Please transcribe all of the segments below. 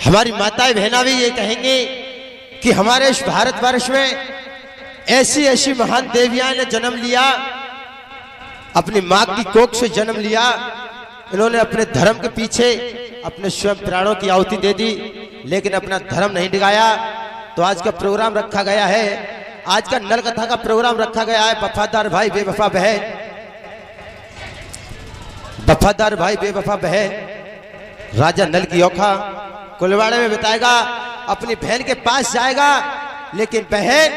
हमारी माताएं बहना भी ये कहेंगे कि हमारे इस भारतवर्ष में ऐसी ऐसी महान देवियां ने जन्म लिया, अपनी मां की कोख से जन्म लिया। इन्होंने अपने धर्म के पीछे अपने स्वयं प्राणों की आहुति दे दी, लेकिन अपना धर्म नहीं डिगाया। तो आज का प्रोग्राम रखा गया है, आज का नल कथा का प्रोग्राम रखा गया है। वफादार भाई बेवफा बहन, वफादार भाई बेवफा बहन राजा नल की औखा कुलवाड़े में बिताएगा, अपनी बहन के पास जाएगा, लेकिन बहन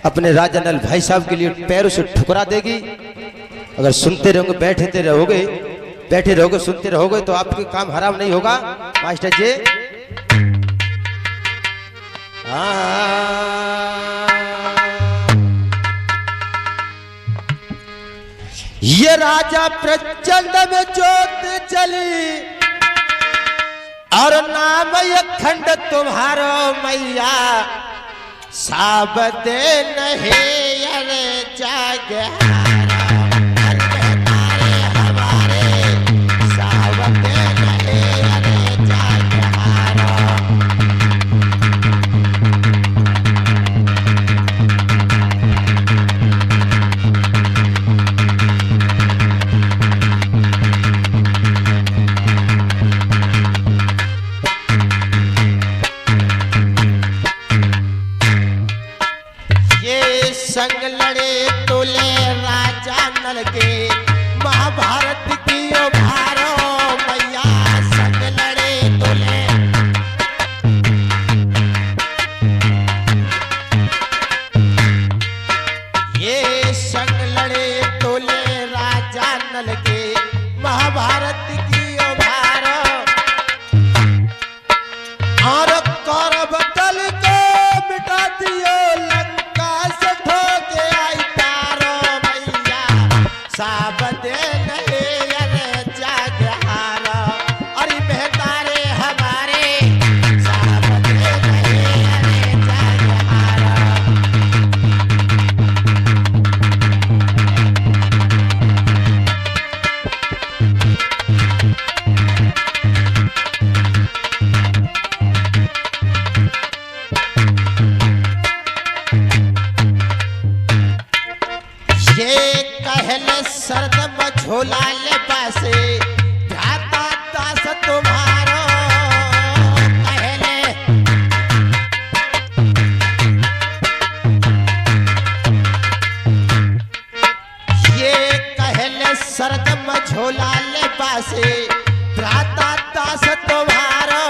अपने राजा नल भाई साहब के लिए पैरों से ठुकरा देगी। अगर सुनते रहोगे, बैठे रहोगे, सुनते रहोगे तो आपके काम हराम नहीं होगा। मास्टर जी ये राजा प्रचंड में जोत जली और नाम ये खंड तुम्हारो मैया, साबते नहीं अरे जागे संग लड़े तोले राजा नल के महाभारत की भारो मैया, संग लड़े तोले ये संग लड़े तोले राजा नल के महाभारत की भारो और कौरव दल को मिटा दियो साबते नहीं अरे जागहारा, अरे बेहतारे हमारे साबते नहीं अरे जागहारा। ये कहले सरद मझोला ले पासे भ्राता दास तुम्हारो, कहले ये कहले सरद मझोला ले पासे भ्राता दास तुम्हारो,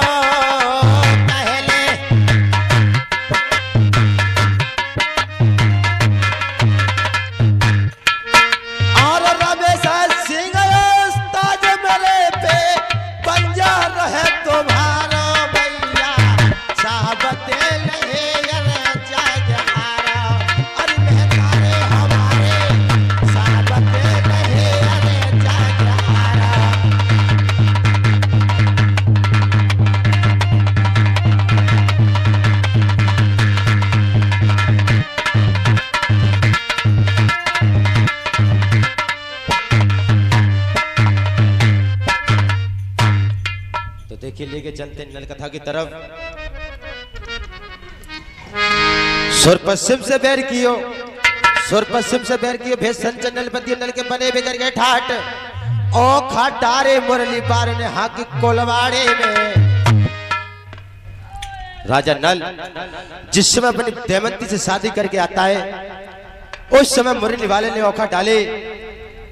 देखिए लेके चलते नल कथा की तरफ। सुर पश्चिम से बैर कियो, सुर पश्चिम से बैर कियो, भेष संचन नलपति नल के बने बिगड़ गए ठाट, ओ खाटारे मुरली पार ने हाकी कोलवाड़े में। राजा नल जिस समय अपनी दमयंती से शादी करके आता है, उस समय मुरली वाले ने औखा डाले।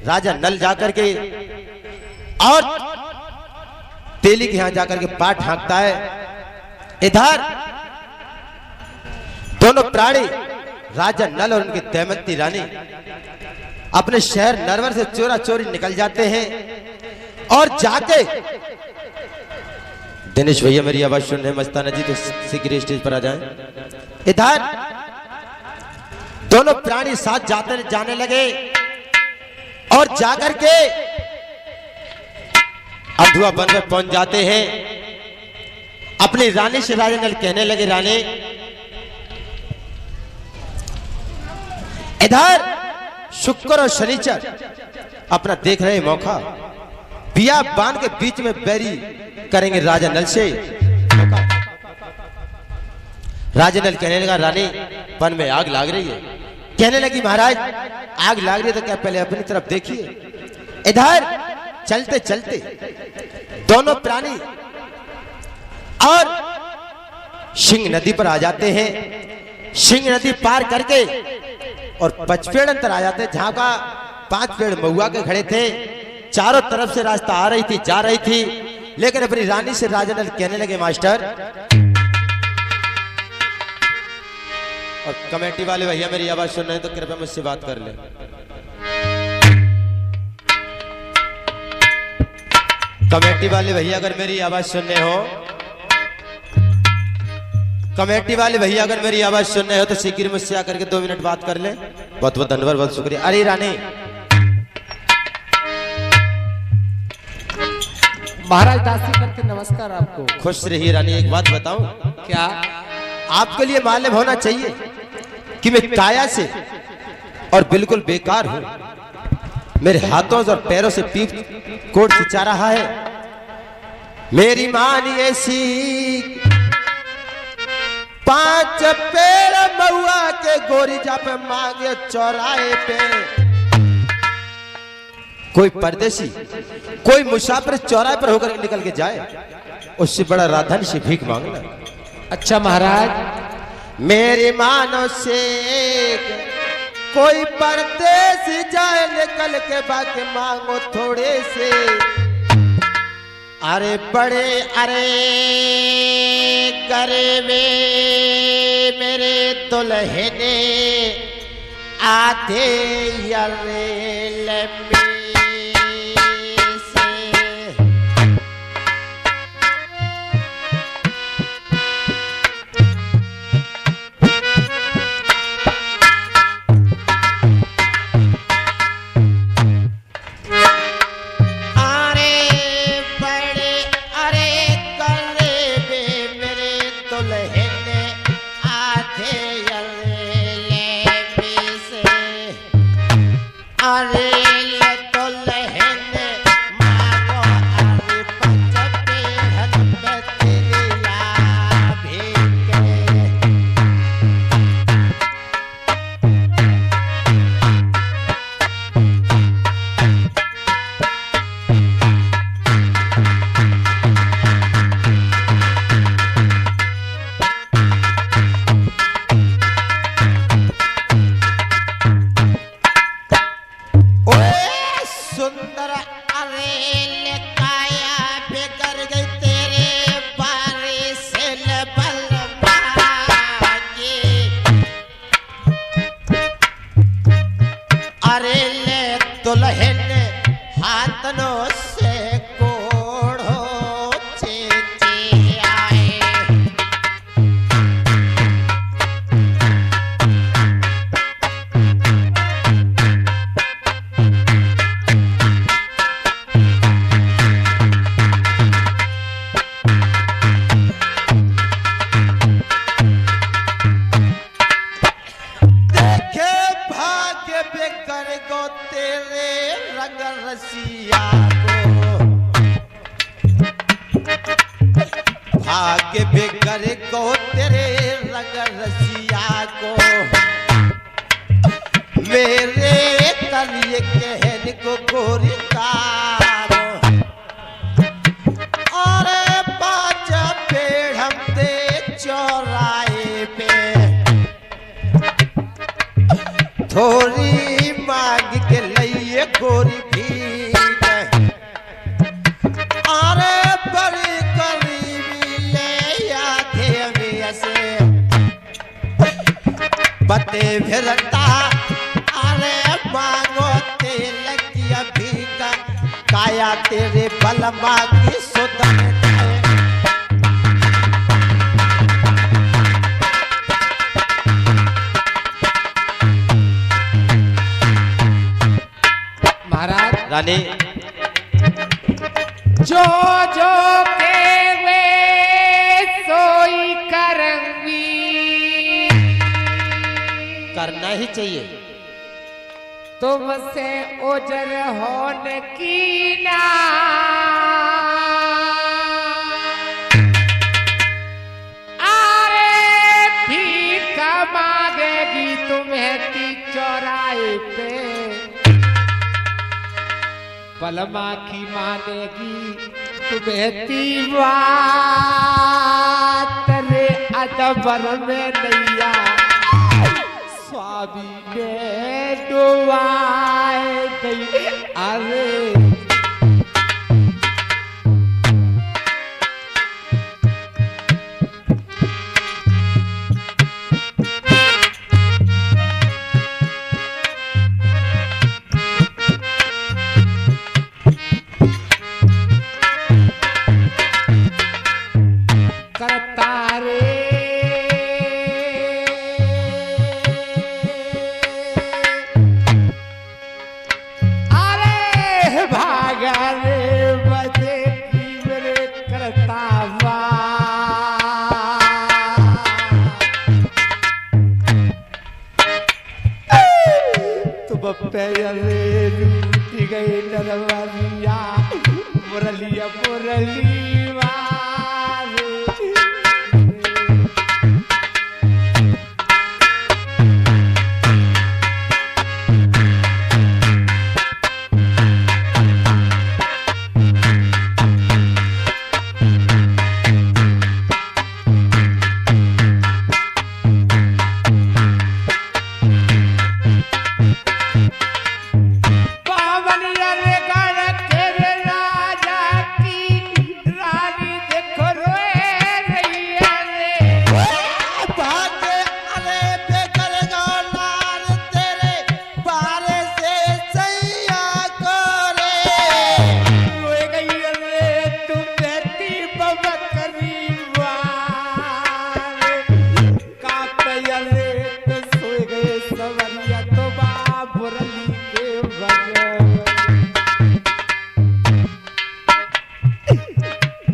राजा नल जाकर के और तेली के यहां जाकर के पाठ हाँकता है। इधर दोनों प्राणी राजा नल और उनकी दमयंती रानी अपने शहर नरवर से चोरा चोरी निकल जाते हैं और जाके दिनेश भैया मेरी आवाज सुन रहे मस्ताना जी तो सीक्रेट स्टेज पर आ जाएं। इधर दोनों प्राणी साथ जाने लगे और जाकर के अधुआ वन में पहुंच जाते हैं। अपनी रानी से राजा नल कहने लगे, रानी इधर शुक्र और शनिचर अपना देख रहे मौका, बिया बांध के बीच में बैरी करेंगे राजा नल से। राजनल कहने लगा रानी वन में आग लाग रही है। कहने लगी महाराज आग लाग रही है तो क्या पहले अपनी तरफ देखिए। इधर चलते चलते दोनों प्राणी और सिंह नदी पर आ जाते हैं। सिंह नदी पार करके और 5 पेड़ अंतर आ जाते हैं, जहां का 5 पेड़ महुआ के खड़े थे। चारों तरफ से रास्ता आ रही थी, जा रही थी, लेकिन अपनी रानी से राजनल कहने लगे मास्टर और कमेटी वाले भैया मेरी आवाज सुन रहे हैं तो कृपया मुझसे बात कर ले। कमेटी वाले भैया अगर मेरी आवाज सुन रहे हो, कमेटी वाले भैया अगर मेरी आवाज सुन रहे हो तो शीघ्र मुझसे आकर के 2 मिनट बात कर ले। बहुत बहुत धन्यवाद, बहुत शुक्रिया। अरे रानी महाराज दासी करके नमस्कार आपको। खुश रहिए रानी। एक बात बताऊं क्या? आपके लिए मालूम होना चाहिए कि मैं काया से और बिल्कुल बेकार हूं। मेरे हाथों और पैरों से पीप कोट खिंचा रहा है। मेरी मानी ऐसी 5 पेड़ महुआ के गोरी जा पे मांगे चौराहे पे। कोई परदेसी कोई मुसाफिर चौराहे पर होकर निकल के जाए उससे बड़ा राधन से भीख मांगना। अच्छा महाराज, मेरी मानो से कोई परदेसी जाए निकल के बाकी मांगो थोड़े से। अरे बड़े अरे गरीबे मेरे दुल्हने आधे यरे लम्बे भाग्य बेकर को तेरे रंग रसिया को मेरे तलिए कहन को गोरी तारो और 5 पेड़ हम दे चौराहे पे थोड़ी मांग के लिए गोरी बते फिरता अरे मांगो तेल की अभी का काया तेरे बलमा की सुधन महाराज। रानी जो जो के वे सोई करंगी करना ही चाहिए। तुमसे ओजर होने की ना आरे पलमा की मानेगी तुम्हें ती बात रे अदबर में नैया स्वामी ने डुबाए गई अरे टूटी गई नरवरिया मुरलिया मुरली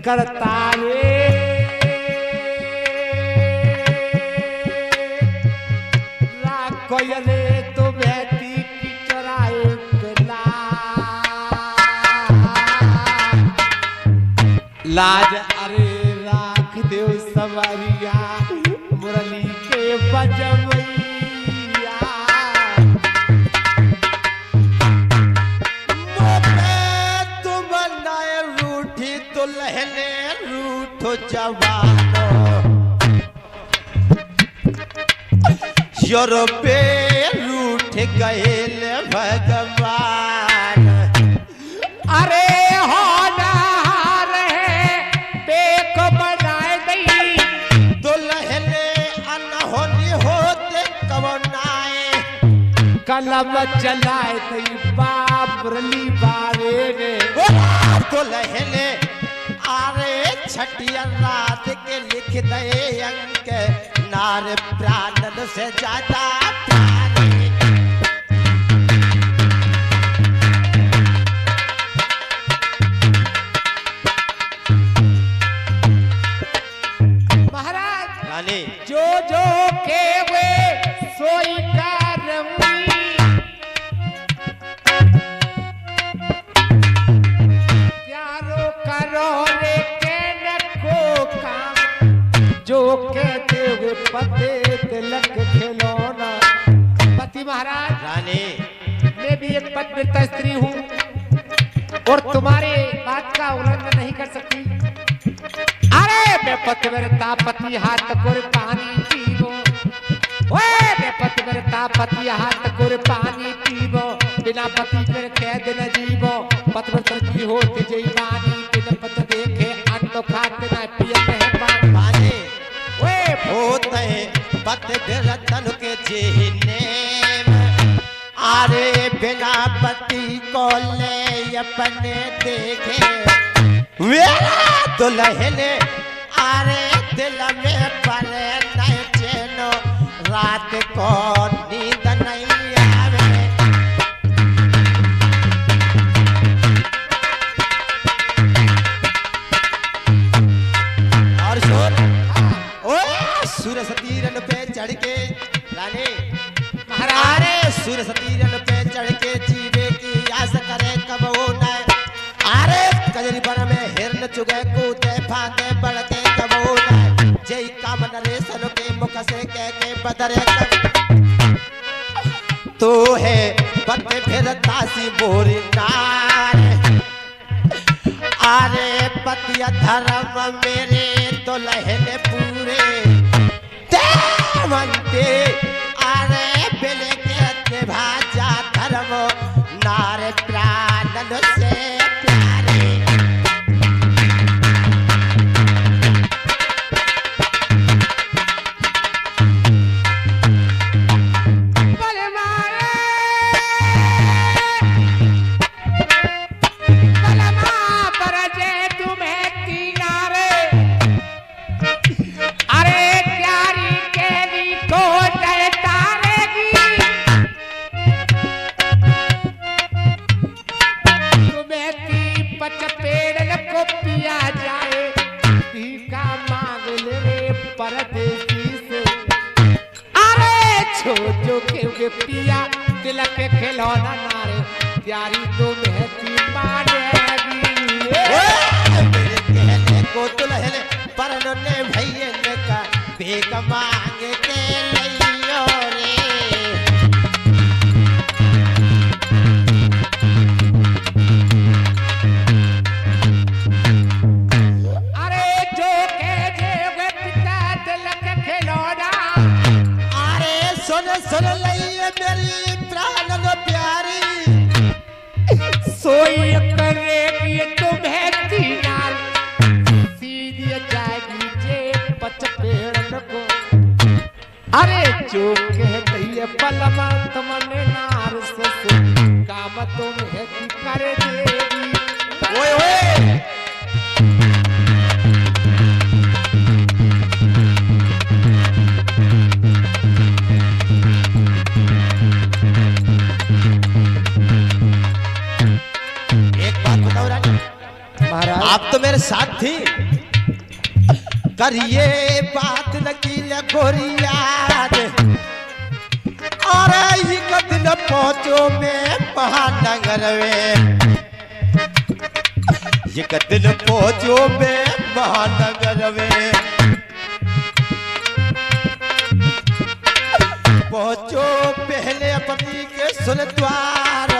करता रे कोयले तो बहती की चराए लाज अरे राख देव सवरिया मुरली के बजवैया तुम बनाए रूठी तो लहने रूठो जवानो यूरोपे रूठ गए भगवान अरे होनहार है बेक बनाए गई दुल्हने अनहोनी होते कवनाए कलम चलाए गई बाबरली बारे ने दुल्हने आरे छठिया रात के लिख दे अंक नार प्राणन से ज्यादा प्यारे महाराज रानी जो जो के वे सोई करमी प्यारो करो रे के न को काम जो कहते हुए पते तिलक खिलौना पति महाराज रानी मैं भी एक पतिव्रता स्त्री हूँ और तुम्हारे बात का उल्लंघन नहीं कर सकती अरे मैं पतिव्रता पति हाथ कोर पानी पीबो ओए मैं पतिव्रता पति हाथ कोर पानी पीबो बिना पति कर कैद न जीवो पतिव्रता की होती जई मानी बिन पति देखे अन्न खाते न पियत है पानी ओए होते पतिव्रतन के जीने आरे बिना पति को ले अपने देखे मेरा दुल्हने आरे दिल में पले नहीं चैनो रात को नींद नहीं आवे और सुन ओ सूरसतीरन पे चढ़ के रानी महाराज सूरसतीरन पे चढ़ के जीवे की आस करे कब वो न आरे कजरी बन में हिरन चुगे कूदे भागे बढ़के कब वो न जय काम नरेशन के मुख से कह के बदरे तो है बते फिर तासी बोरी नार। अरे पतिया धर्म मेरे तो लहने पूरे देवंते। अरे बिल के भाजा धर्म नार प्राणन से प्यारे। पिया तिलक के खिलौना नारे प्यारी तो महती मानेगी। मेरे कहने को दुल्हन परने भैया का बेग मांग के लियो रे। अरे जो के पिता तिलक के खिलौना। अरे सुन सुन मेरी प्राणन प्यारी। सोई करेगी तुम्हें तीनाल सीधी जाएगी जे पच पेड़ को। अरे जो कह दिए पलमा तुमने नार से काम तुम्हें कर देगी। ओए ओए आप तो मेरे साथ थी। करिए बात नकील गोरियाद। अरे ये दिन पहुंचो में महानगर में। ये दिन पहुंचो में महानगर में। पहुंचो पहले अपनी के सुन द्वार।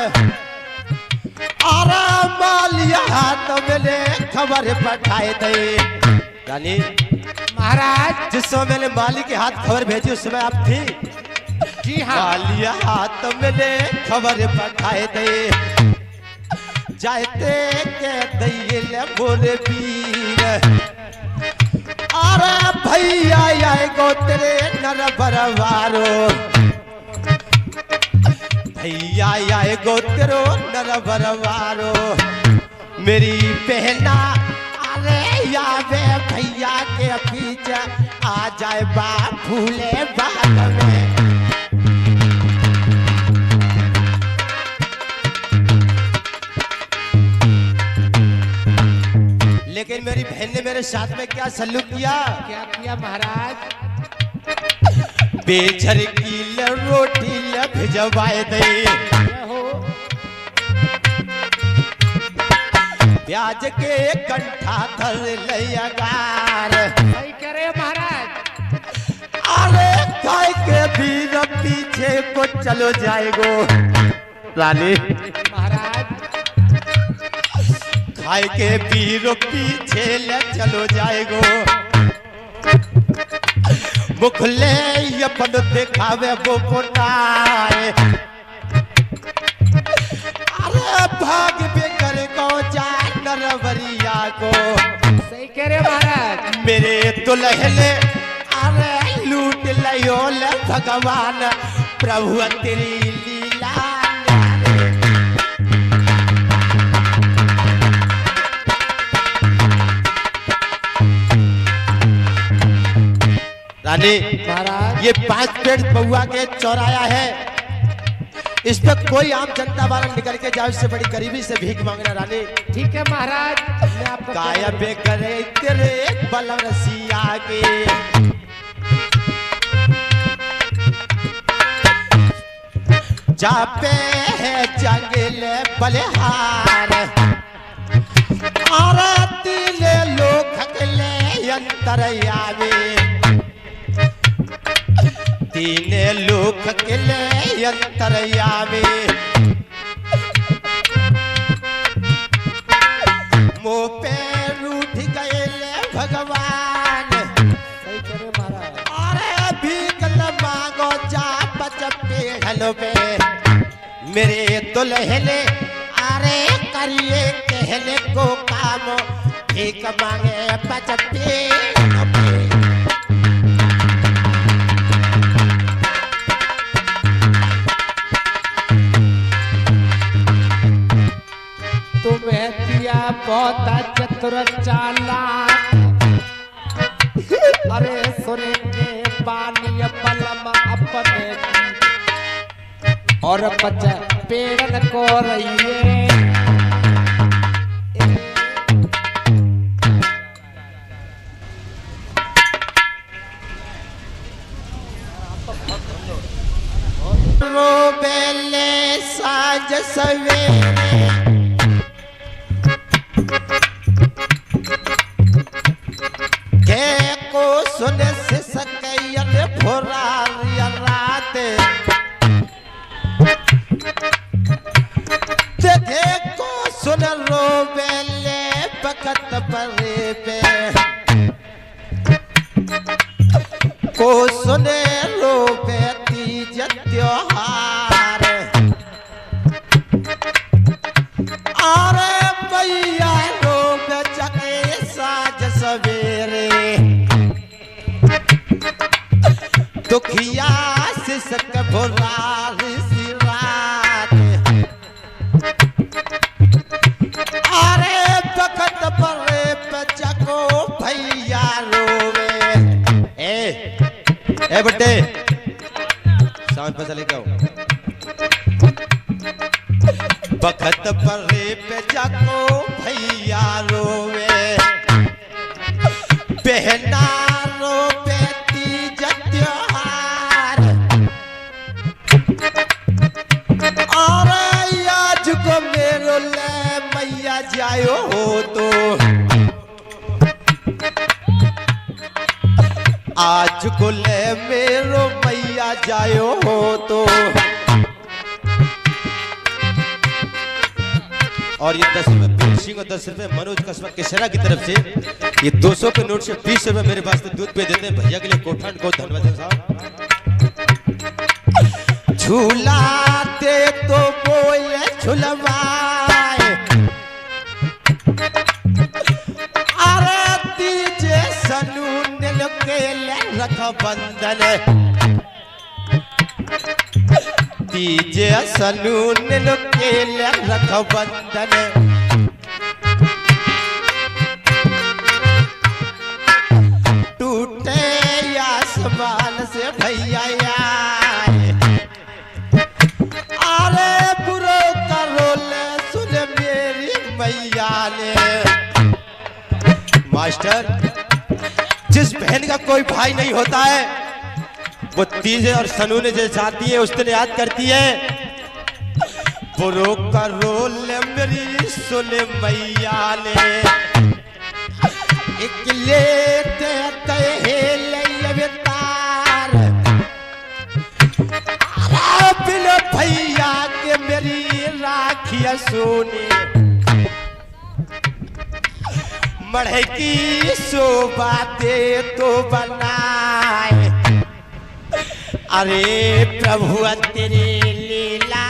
आराम मालिया हाथ मिले खबर पठाए दे। रानी महाराज जिस समय मैंने माली के हाथ खबर भेजी उस समय आप थी। जी हाँ। मालिया हाथ मिले खबर पठाए दे। जाते के दैले बोले वीर। अरे भैया आएगो तेरे नर बरवारो। भैया आएगो तेरो नर बरवारो। मेरी बहना अरे यावे भैया के पीछे आ जाए बा भूले बात में। लेकिन मेरी बहन ने मेरे साथ में क्या सलूक किया? क्या किया महाराज? बेचर की रोटी भिजवाए दे। प्याज के कंठा धर लगार। सही करे महाराज। अरे गाय के भी पीछे को चलो जाएगो। रानी महाराज खाए के बीरो पीछे ले चलो जाएगो। मुखले अपन दिखावे वो कोटाए। अरे भाग बेकर को जा नरवरिया को। सही कह रहे महाराज। मेरे दुल्हने अरे लूट लियो ले भगवान प्रभु तेरी लीला। रानी महाराज ये 5 पेड़ पौआ के चौराया है। इस पे कोई आम जनता वाला निकल के जाए उससे बड़ी गरीबी से भीख मांगना। रानी ठीक है महाराज। मैं आपको काया पे करे तेरे बलम रसिया के। जापे है जंगल बलिहार। आरती ले लोग खगले अंतरयामी। तीने लोक के ले अंतरयामी मुँह पे रूठ गए ले भगवान। सही करे महाराज। अरे भीख मांगो जा बच पेड़ल पे मेरे दुल्हने अरे करिए कहले को काम भीख मांगे बच पेड़ल पे। तुम्हें दिया बहुत चतुर चालाक, अरे सुनेंगे बानी बलम अपने की और बच पेड़न को रहिए। रोबेले साज सवेरे के को सुने से सकैयल भोरारिया रात देखे को सुन रोबेले बकत परे पे को सुने रोबे तीज त्योहार। अरे भैया रोब जगे साज सवेरे दुखिया से सक भोरार सी रात। अरे बखत परे बचको भैया रोवे ए बट्टे साउंड पे चले जाओ। बखत परे पे जाको भैया रोवे बहना रोवे तीज त्योहार। और आज को मेरो ले मैया जायो हो तो आज को ले मेरो मैया जायो हो तो। और ये 10 रुपए बीर सिंह और 10 रुपए मनोज कस्बा केसरा की तरफ से ये 200 के नोट से 20 रुपए मेरे पास दूध पे देते हैं भैया के लिए कोठान को धन्यवाद साहब। झूलाते तो बोले झुलवाए अरे तीजे सनू नील के ले रख बंधन तीजे सनू नील के ले रख बंधन। टूटे आसमान से भैया आए अरे बुरो करो ले सुन मेरी मैया ने। मास्टर जिस बहन का कोई भाई नहीं होता है वो तीजे और सनू ने जो चाहती है उस दिन याद करती है। बुरो करो ले मेरी सुन मैया ने एक लेते तार बिल भैया के मेरी राखिया सोने मढ़े की शोभा दे तो बनाए। अरे प्रभु तेरे लीला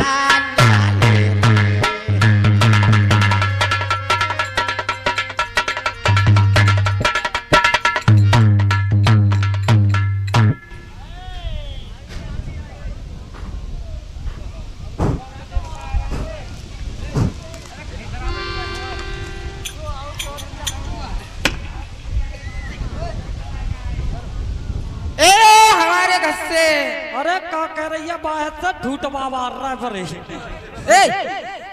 अरे का कह रही है बाहर से ढूटवा मार रहा है परे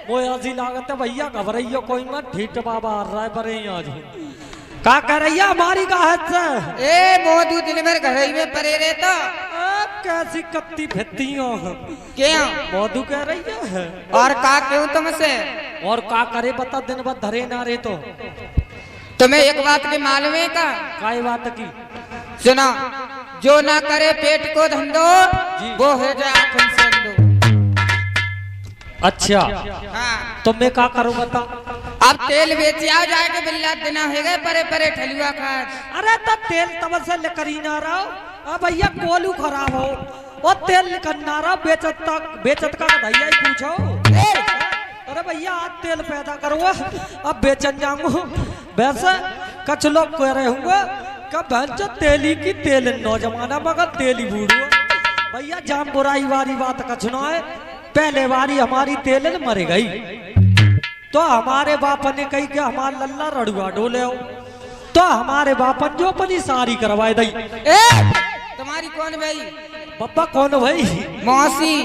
वो ऐसी लागत है भैया घबराइयो कोई मत ढीटवा मार रहा है परे आज का कह रही है हमारी गाहत से ए मोदू दिन में घर में परे रहता कैसी कत्ती फिरती हो क्या मोदू कह रही है और का क्यों तुमसे और का करे बता दिन भर धरे ना रे तो तुम्हें एक बात भी मालूम है का काय बात की सुना जो ना करे पेट को धंधो वो हो जाए अपन संदो। अच्छा हाँ तो मैं क्या करूँ बता। अब तेल बेचिया जाके बिल्ला देना है गए परे परे ठलुआ खा। अरे तो तेल तब से लेकर ही ना रहो। अब भैया कोलू खराब हो और तेल करना रहा बेचत का भैया ही पूछो। अरे भैया आज तेल पैदा करो अब बेचन जाऊंगा। वैसे कछ लोग कह रहे होंगे कब जो तेली की तेल नौजवाना मगर तेली बूढ़ो। भैया जाम बुराई वाली बात कछ ना है। पहले बारी हमारी तेल मर गई तो हमारे बापन ने कही कि हमारा लल्ला रड़ुआ डोले हो तो हमारे बापन जो अपनी सारी करवाए दई। तुम्हारी कौन भाई? पप्पा कौन भाई? मौसी।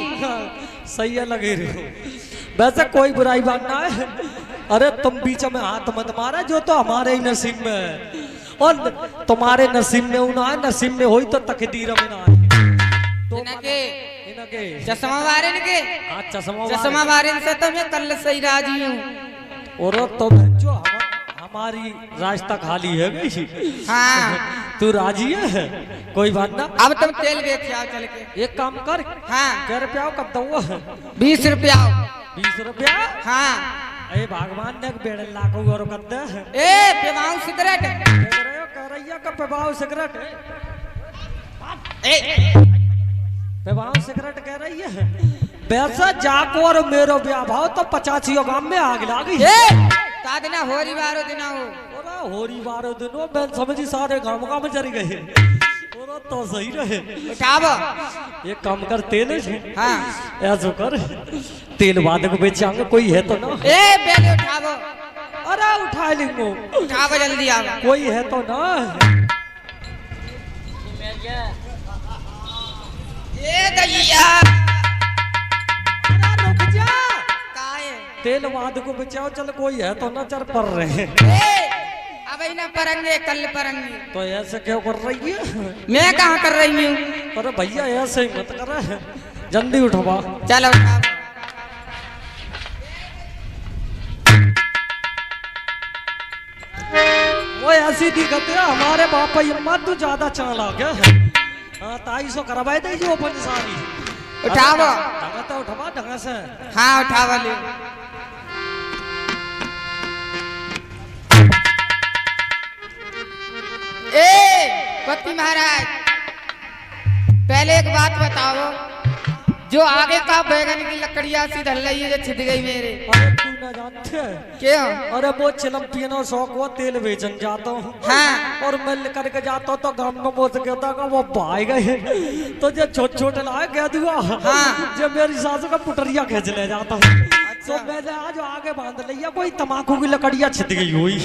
सही है लगे रहे हो। वैसे कोई बुराई बात ना है। अरे तुम बीच में हाथ मत मारा जो तो हमारे ही नसीब में है और तुम्हारे नसीब में ना है। नसीब में हुई तो तकदीर में ना है। तो इनके चश्मा वारे के चश्मा वारे से तो मैं कल से ही राजी हूँ। और तो जो हमारी रास्ता खाली है गई। हाँ तू राजी है कोई बात ना। अब तुम तेल बेच आओ चल के। एक काम कर। हाँ क्या रुपया कब दूंगा? 20 रुपया। 20 रुपया? हाँ अरे भगवान ने बेड़ लाखों और कर दे। ए पेवाऊ सिगरेट कह रही है का पेवाऊ सिगरेट पेवाऊ सिगरेट कह रही है। वैसा जाको और मेरो ब्याह भाव तो 85 गांव में आग लागी। का दिना होरी बारो दिना हो। होरी बारो दिनों मैं समझी सारे गांव में जर गए। तो सही रहे। उठाव ये काम कर तेल है। हाँ ऐसा कर तेल बाद को बेचांगे कोई है तो ना। ए पहले उठाव। अरे उठा लेंगे। उठाव जल्दी आओ। कोई है तो ना। ये दैया रुक जा। काहे? तेल बाद को बचाओ चल कोई है तो ना चल पर रहे। अब ना परंगे कल परंगे। तो ऐसे क्यों कर रही है? मैं कहाँ कर रही हूँ? अरे भैया ऐसे ही मत कर। जल्दी उठवा। चलो उठाओ। वो ऐसी दिक्कत है हमारे बापा मत तू ज्यादा चाला गया। हाँ ताई सो करवाए दे जो अपन सारी। उठाओ। ढंगा तो उठवा ढंगा से। हाँ उठावा ले। पति महाराज पहले एक बात बताओ जो आगे का बैगन की लकड़ियां सी धल रही है जो छिद गई मेरे। अरे तू ना जानते क्या? अरे वो चिलम पियनो शौक हुआ तेल बेचन जाता हूँ। हाँ और मैं लेकर के जाता हूँ तो गाँव में बोझ कहता का वो भाई गए तो जो छोटे छोटे लाए कह दुआ। हाँ जो मेरी सासू का पुटरिया खींच ले जाता हूँ। तो मैंने आज आगे बांध लिया कोई तम्बाकू की लकड़ियां छिद गई हुई।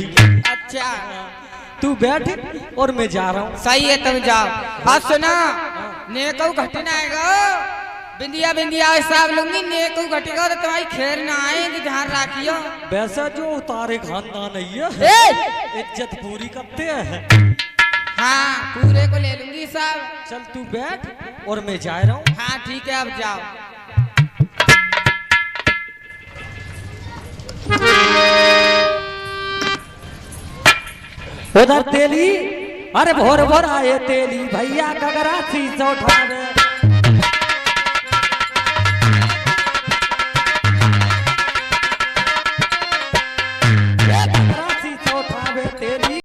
अच्छा तू बैठ और मैं जा रहा हूँ। सही है तुम जाओ। आज सुना नेको घटना आएगा बिंदिया बिंदिया हिसाब लूंगी नेको घटेगा तो तुम्हारी खैर ना आए ध्यान रखियो। वैसा जो उतारे खानदान नहीं है इज्जत पूरी करते हैं। हाँ पूरे को ले लूंगी साहब। चल तू बैठ और मैं जा रहा हूँ। हाँ ठीक है अब जाओ। उधर तेली अरे भोर भोर आए तेली भैया कगरा सी उठावे।